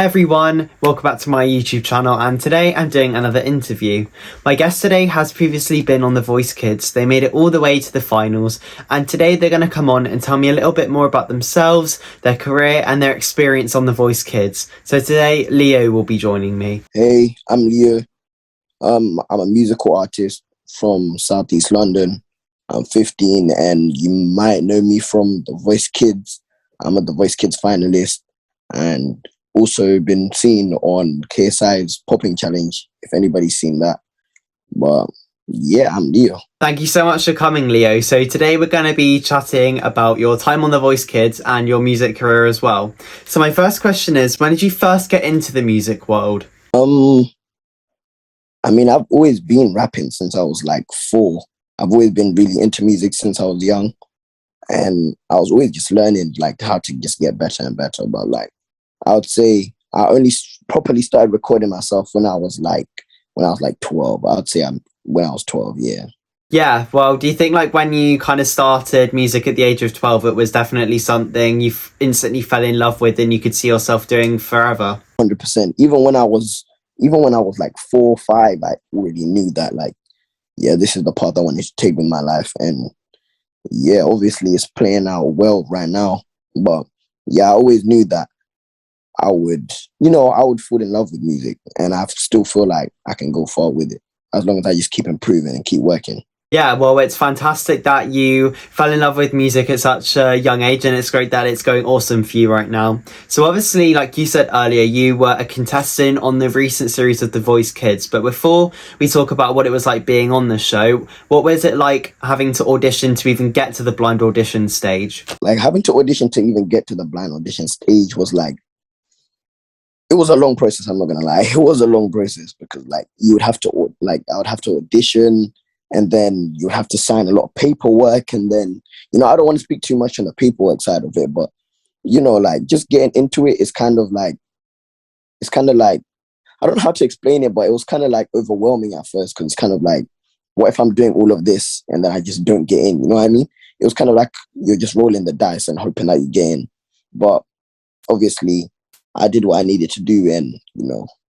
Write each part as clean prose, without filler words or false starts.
Hi everyone, welcome back to my YouTube channel, and today I'm doing another interview. My guest today has previously been on The Voice Kids. They made it all the way to the finals, and today they're going to come on and tell me a little bit more about themselves, their career and their experience on The Voice Kids. So today Leo will be joining me. Hey, I'm Leo. I'm a musical artist from Southeast London. I'm 15 and you might know me from The Voice Kids. I'm a The Voice Kids finalist and also been seen on KSI's Popping Challenge, if anybody's seen that. But yeah, I'm Leo. Thank you so much for coming, Leo. So today we're going to be chatting about your time on The Voice Kids and your music career as well. So my first question is, when did you first get into the music world? I've always been rapping since I was like 4. I've always been really into music since I was young. And I was always just learning like how to just get better and better. But like, I would say I only properly started recording myself when I was like 12. I would say when I was 12, yeah. Yeah, well, do you think like when you kind of started music at the age of 12, it was definitely something you instantly fell in love with and you could see yourself doing forever? 100%. Even when I was like 4 or 5, I already knew that like, yeah, this is the path I wanted to take with my life. And yeah, obviously it's playing out well right now. But yeah, I always knew that I would fall in love with music, and I still feel like I can go far with it as long as I just keep improving and keep working. Yeah, well, it's fantastic that you fell in love with music at such a young age, and it's great that it's going awesome for you right now. So obviously, like you said earlier, you were a contestant on the recent series of The Voice Kids. But before we talk about what it was like being on the show, what was it like having to audition to even get to the blind audition stage? Like having to audition to even get to the blind audition stage was like, it was a long process. I'm not gonna lie, it was a long process because like I would have to audition, and then you have to sign a lot of paperwork, and then I don't want to speak too much on the paperwork side of it, but like just getting into it is kind of like I don't know how to explain it, but it was kind of like overwhelming at first because it's kind of like, what if I'm doing all of this and then I just don't get in? You know what I mean? It was kind of like you're just rolling the dice and hoping that you get in, but obviously I did what I needed to do, and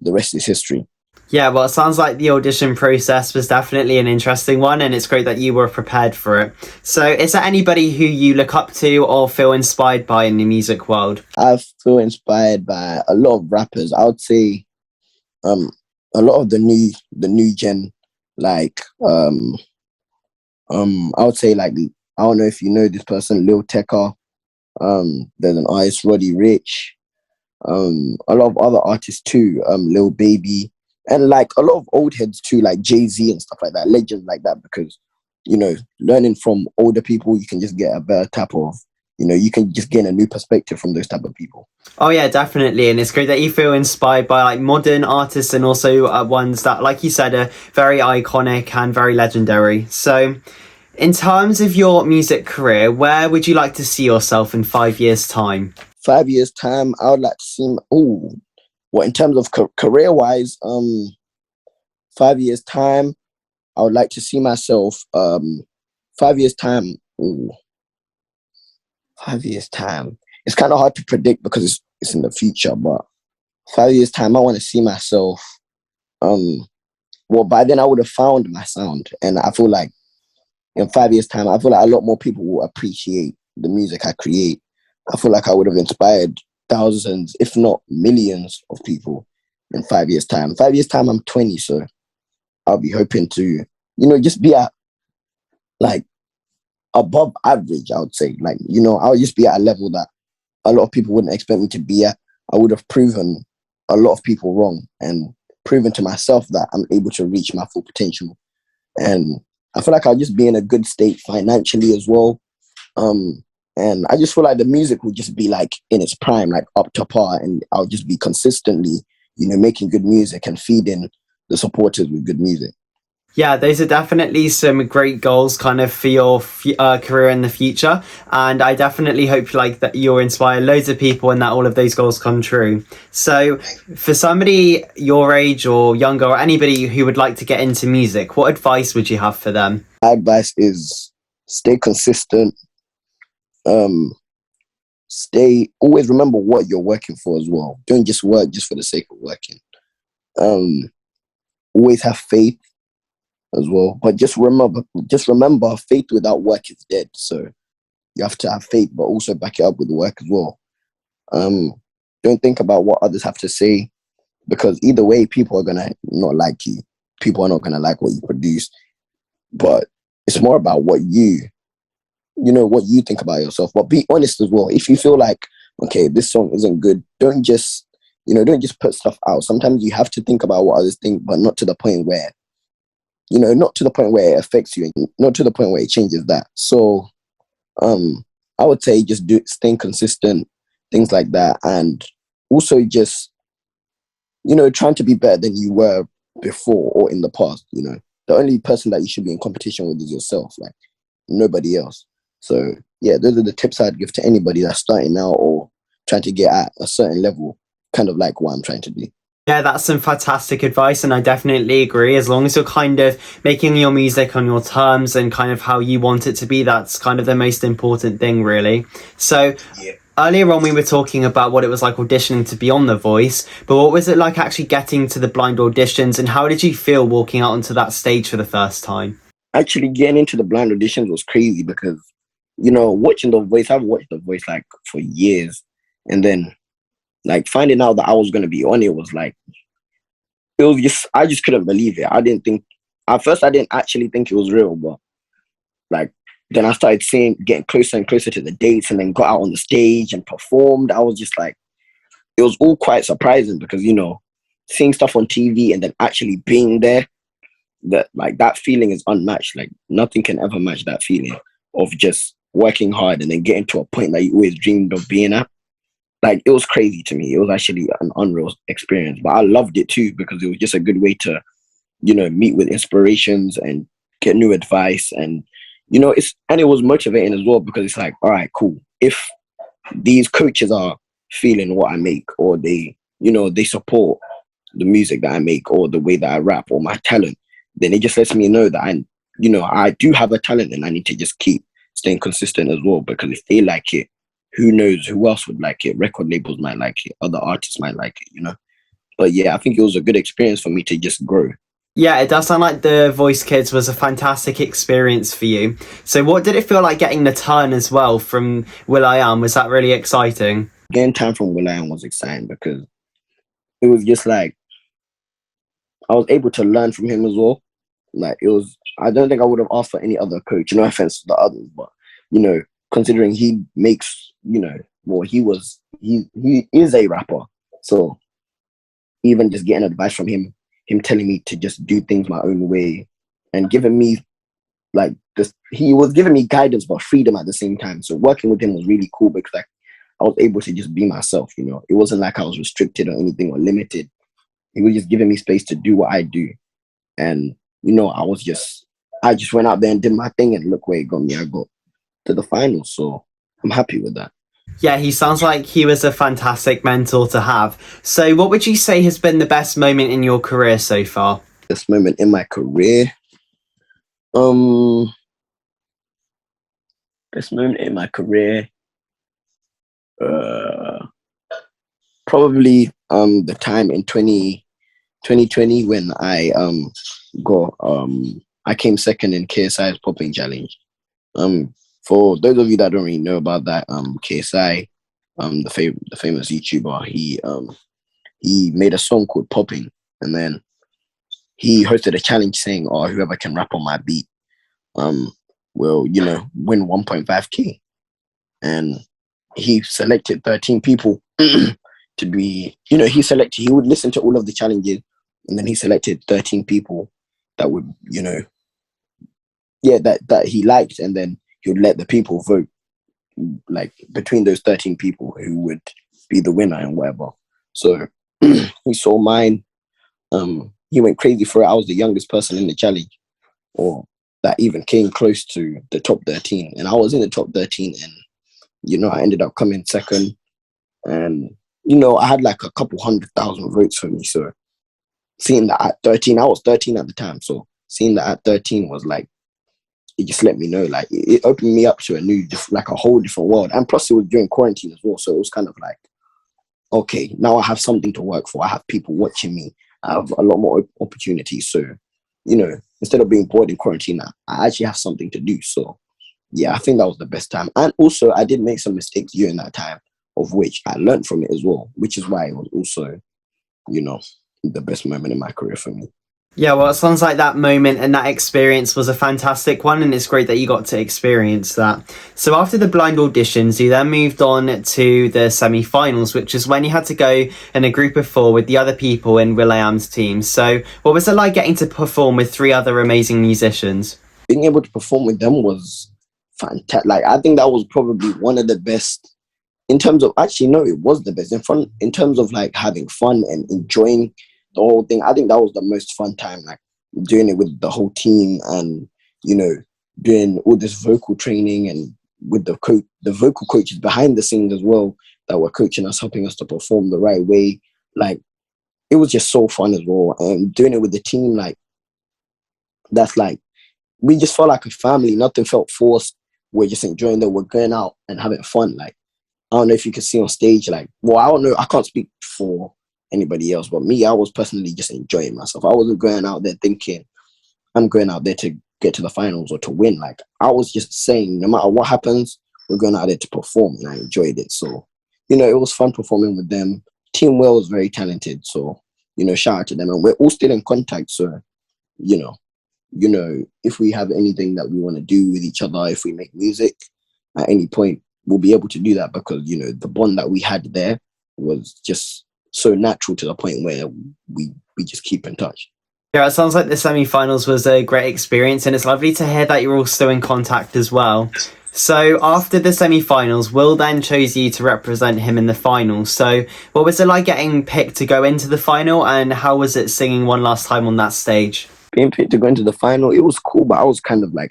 the rest is history. Yeah, well, it sounds like the audition process was definitely an interesting one, and it's great that you were prepared for it. So is there anybody who you look up to or feel inspired by in the music world? I feel inspired by a lot of rappers. I would say a lot of the new gen, like I would say like, I don't know if you know this person, Lil Tecca. There's an artist, Roddy Rich. A lot of other artists too, Lil Baby, and like a lot of old heads too, like Jay-Z and stuff like that, legends like that, because learning from older people, you can just get a better type of, you can just gain a new perspective from those type of people. Oh yeah, definitely, and it's great that you feel inspired by like modern artists and also ones that, like you said, are very iconic and very legendary. So in terms of your music career, where would you like to see yourself in 5 years' time? 5 years time, I would like to see in terms of career wise, 5 years time, I would like to see myself 5 years time. 5 years time, it's kind of hard to predict because it's in the future, but 5 years time I want to see myself, by then I would have found my sound, and I feel like in 5 years time I feel like a lot more people will appreciate the music I create. I feel like I would have inspired thousands, if not millions of people in 5 years time. 5 years time I'm 20, so I'll be hoping to just be at like above average. I would say, like, I'll just be at a level that a lot of people wouldn't expect me to be at. I would have proven a lot of people wrong and proven to myself that I'm able to reach my full potential. And I feel like I'll just be in a good state financially as well. And I just feel like the music will just be like in its prime, like up to par, and I'll just be consistently, making good music and feeding the supporters with good music. Yeah, those are definitely some great goals kind of for your career in the future. And I definitely hope like that you'll inspire loads of people and that all of those goals come true. So for somebody your age or younger or anybody who would like to get into music, what advice would you have for them? My advice is stay consistent, always remember what you're working for as well. Don't just work just for the sake of working. Um, Always have faith as well. But just remember, faith without work is dead. So you have to have faith, but also back it up with the work as well. Um, don't think about what others have to say, because either way, people are gonna not like you. People are not gonna like what you produce. But it's more about what what you think about yourself. But be honest as well. If you feel like, okay, this song isn't good, don't just put stuff out. Sometimes you have to think about what others think, but not to the point where, not to the point where it affects you, and not to the point where it changes that. So, I would say just staying consistent, things like that, and also just trying to be better than you were before or in the past. The only person that you should be in competition with is yourself, like nobody else. So yeah, those are the tips I'd give to anybody that's starting out or trying to get at a certain level, kind of like what I'm trying to do. Yeah, that's some fantastic advice, and I definitely agree. As long as you're kind of making your music on your terms and kind of how you want it to be, that's kind of the most important thing, really. So, Yeah. earlier on, we were talking about what it was like auditioning to be on The Voice, but what was it like actually getting to the blind auditions, and how did you feel walking out onto that stage for the first time? Actually, getting into the blind auditions was crazy because, watching The Voice, I've watched The Voice like for years. And then like finding out that I was going to be on it was like, I just couldn't believe it. At first, I didn't actually think it was real, but like, then I started getting closer and closer to the dates and then got out on the stage and performed. I was just like, it was all quite surprising because, seeing stuff on TV and then actually being there, that feeling is unmatched. Like nothing can ever match that feeling of just working hard and then getting to a point that you always dreamed of being at. Like it was crazy to me. It was actually an unreal experience, but I loved it too because it was just a good way to, meet with inspirations and get new advice. And, it was motivating as well because it's like, all right, cool. If these coaches are feeling what I make, or they support the music that I make or the way that I rap or my talent, then it just lets me know that I do have a talent and I need to just keep staying consistent as well, because if they like it, who knows who else would like it? Record labels might like it, other artists might like it. But yeah, I think it was a good experience for me to just grow. Yeah, it does sound like The Voice Kids was a fantastic experience for you. So what did it feel like getting the turn as well from will.i.am? Was that really exciting? Getting time from will.i.am was exciting because it was just like I was able to learn from him as well. Like it was, I don't think I would have asked for any other coach. No offense to the others, but considering he makes, well, he is a rapper, so even just getting advice from him telling me to just do things my own way, and giving me like this, he was giving me guidance but freedom at the same time. So working with him was really cool because like I was able to just be myself. It wasn't like I was restricted or anything or limited. He was just giving me space to do what I do. And, I just went out there and did my thing, and look where it got me. I got to the finals. So I'm happy with that. Yeah, he sounds like he was a fantastic mentor to have. So what would you say has been the best moment in your career so far? This moment in my career. This moment in my career. Probably the time in 2020 when I came second in KSI's popping challenge. For those of you that don't really know about that, KSI, the famous YouTuber, he made a song called Popping, and then he hosted a challenge saying, "Oh, whoever can rap on my beat, will win 1.5K." And he selected 13 people to be, he would listen to all of the challenges, and then he selected 13 people that would, that he liked, and then he would let the people vote, like between those 13 people who would be the winner and whatever. So he saw mine. He went crazy for it. I was the youngest person in the challenge, or that even came close to the top 13, and I was in the top 13, and I ended up coming second, and I had like a couple 100,000 votes for me. So seeing that at 13, I was 13 at the time, so seeing that at 13 was like it just let me know, like it opened me up to a new, like a whole different world. And plus, it was during quarantine as well, so it was kind of like, okay, now I have something to work for. I have people watching me. I have a lot more opportunities. So, instead of being bored in quarantine, I actually have something to do. So, yeah, I think that was the best time. And also, I did make some mistakes during that time, of which I learned from it as well, which is why it was also, the best moment in my career for me. Yeah, well, it sounds like that moment and that experience was a fantastic one, and it's great that you got to experience that. So after the blind auditions, you then moved on to the semi-finals, which is when you had to go in a group of 4 with the other people in will.i.am's team. So what was it like getting to perform with 3 other amazing musicians? Being able to perform with them was fantastic. Like, I think that was probably one of the best in terms of, actually, no, it was the best in terms of like having fun and enjoying the whole thing. I think that was the most fun time, like doing it with the whole team, and doing all this vocal training, and with the vocal coaches behind the scenes as well, that were coaching us, helping us to perform the right way. Like, it was just so fun as well, and doing it with the team, like, that's like, we just felt like a family. Nothing felt forced. We're just enjoying that. We're going out and having fun. Like, I don't know if you can see on stage, like, well, I don't know. I can't speak for anybody else, but me, I was personally just enjoying myself. I wasn't going out there thinking I'm going out there to get to the finals or to win. Like, I was just saying, no matter what happens, we're going out there to perform, and I enjoyed it. So, it was fun performing with them. Team Will was very talented. So, shout out to them. And we're all still in contact. So, you know, if we have anything that we want to do with each other, if we make music at any point, we'll be able to do that, because, the bond that we had there was just so natural, to the point where we just keep in touch. Yeah, it sounds like the semi-finals was a great experience, and it's lovely to hear that you're all still in contact as well. So after the semi-finals, Will then chose you to represent him in the final. So what was it like getting picked to go into the final, and how was it singing one last time on that stage? Being picked to go into the final, it was cool, but I was kind of like,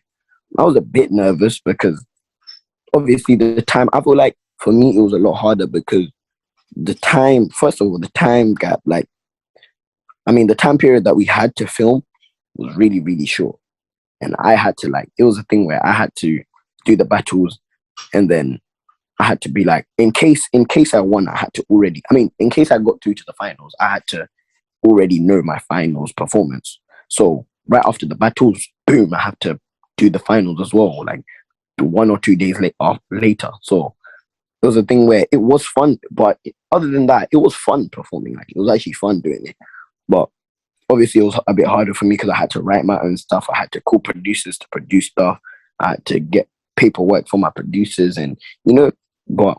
I was a bit nervous, because obviously the time, I feel like for me, it was a lot harder, because the time, first of all, the time gap, like, the time period that we had to film was really, really short. And I had to, like, it was a thing where I had to do the battles, and then I had to be like, in case I won, I had to already, in case I got through to the finals, I had to already know my finals performance. So right after the battles, boom, I have to do the finals as well, like 1 or 2 days later. So it was a thing where it was fun, but other than that, it was fun performing. Like, it was actually fun doing it. But obviously, it was a bit harder for me, because I had to write my own stuff. I had to call producers to produce stuff. I had to get paperwork for my producers, and but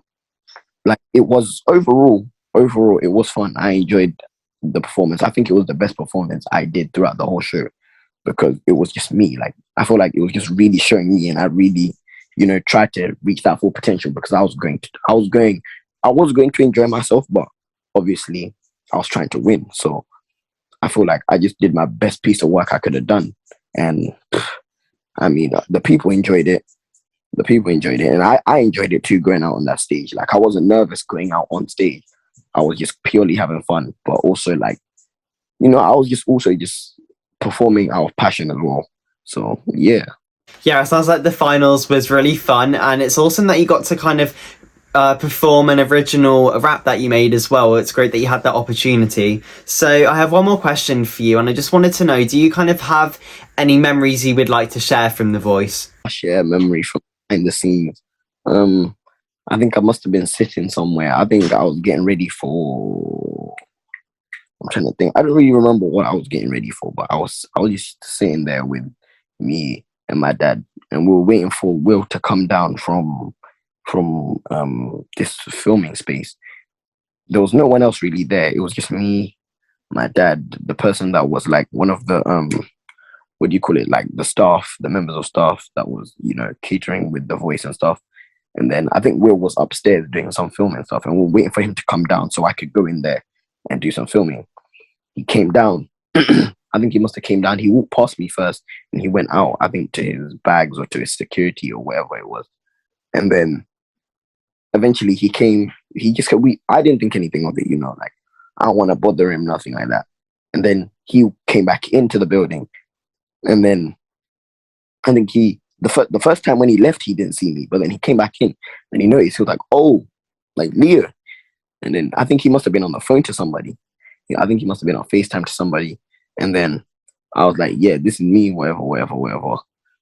like, it was overall, it was fun. I enjoyed the performance. I think it was the best performance I did throughout the whole show, because it was just me. Like, I feel like it was just really showing me, and I really, tried to reach that full potential, because I was going to enjoy myself, but obviously I was trying to win. So I feel like I just did my best piece of work I could have done. And the people enjoyed it. And I enjoyed it too, going out on that stage. Like, I wasn't nervous going out on stage. I was just purely having fun, but also, like, I was just also just performing out of passion as well. So, yeah. Yeah, it sounds like the finals was really fun, and it's awesome that you got to kind of perform an original rap that you made as well. It's great that you had that opportunity. So I have one more question for you, and I just wanted to know, do you kind of have any memories you would like to share from The Voice? I share a memory from behind the scenes. I think I must have been sitting somewhere. I think I was getting ready for, I'm trying to think. I don't really remember what I was getting ready for, but I was just sitting there with me and my dad, and we were waiting for Will to come down from this filming space. There was no one else really there. It was just me, my dad, the person that was like one of the what do you call it, like the staff, the members of staff that was, catering with The Voice and stuff. And then I think Will was upstairs doing some filming stuff, and we were waiting for him to come down so I could go in there and do some filming. He came down. I think he must have came down. He walked past me first, and he went out, I think, to his bags or to his security or whatever it was. And then eventually he came. He just I didn't think anything of it, like, I don't want to bother him, nothing like that. And then he came back into the building, and then I think he the first time when he left, he didn't see me, but then he came back in and he noticed. He was like, "Oh, like Leo," and then I think he must have been on the phone to somebody. I think he must have been on FaceTime to somebody, and then I was like, "Yeah, this is me, whatever, whatever, whatever."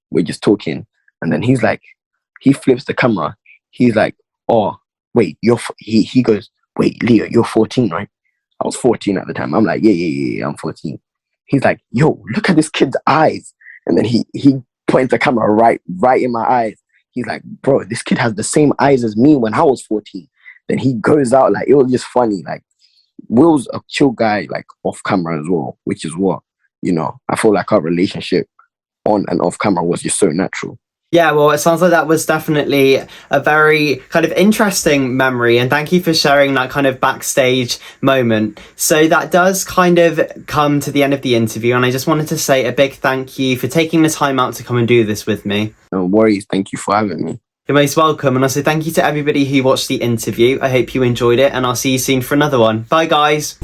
We're just talking, and then he's like, he flips the camera. He's like, "Oh, wait, he goes, wait, Leo, you're 14, right?" I was 14 at the time. I'm like, yeah, I'm 14. He's like, "Yo, look at this kid's eyes," and then he points the camera right in my eyes. He's like, "Bro, this kid has the same eyes as me when I was 14." Then he goes out, like, it was just funny. Like, Will's a chill guy, like off camera as well, which is what, I feel like our relationship on and off camera was just so natural. Yeah, well, it sounds like that was definitely a very kind of interesting memory, and thank you for sharing that kind of backstage moment. So that does kind of come to the end of the interview, and I just wanted to say a big thank you for taking the time out to come and do this with me. No worries. Thank you for having me. You're most welcome, and also thank you to everybody who watched the interview. I hope you enjoyed it, and I'll see you soon for another one. Bye, guys.